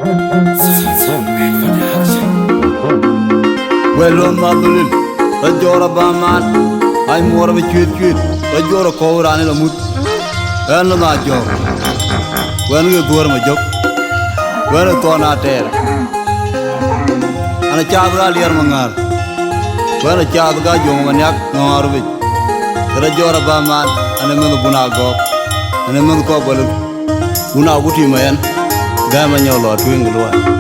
Well, Madulil, a Jora Baman, I'm more of a cute, a Jora Kovra and a mood, and a job. When you go my job, when a torna tear, and a chabra Yermangar, when a chabga Jomaniak, no Arvik, the Jora Baman, and a Munago, and a Munakobal, Munaguti man, Gamanolo, Twingle.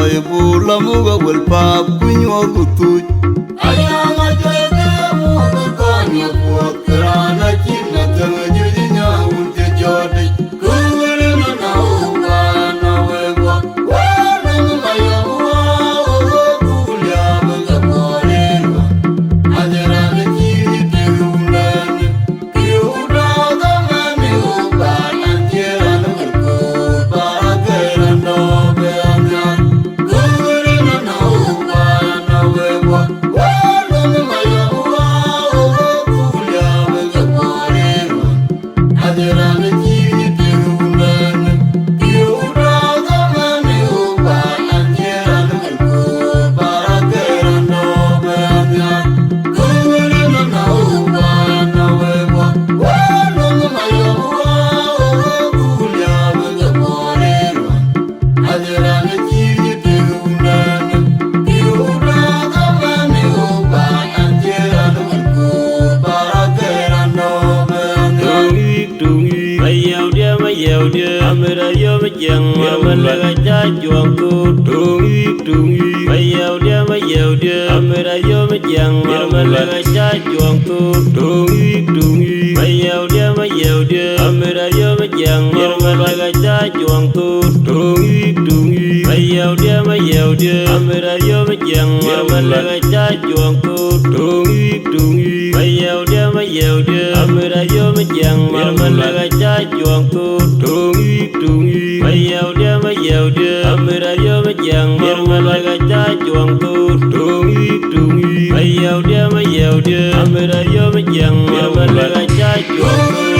joy bula muga wel pa kunyo gutu ayama joy mu konya putra china tanga judinya unte jodi kungere na uwa na wewa wana maya wa kulia banga korema ajara na chiri terulane kiuda gamane uba antera na ko barakera no be anya kungere na uwa na wewa wana maya wa kulia banga korema ajara na chiri terulane kiuda gamane uba antera na ko barakera no be anya kungere na uwa na wewa wana maya wa kulia banga korema ajara na chiri terulane kiuda gamane uba antera na ko barakera no be anya Mayau dia amera yo majang malaga cha chuang tu tungi mayau dia amera yo majang malaga cha chuang tu tungi mayau dia amera yo majang malaga cha chuang tu tungi mayau dia amera yo majang malaga cha chuang tu tungi mayau dia amera yo majang malaga cha chuang tu tungi mayau dia amera yo majang malaga cha chuang tu tungi mayau dia amera yo majang malaga cha chuang tu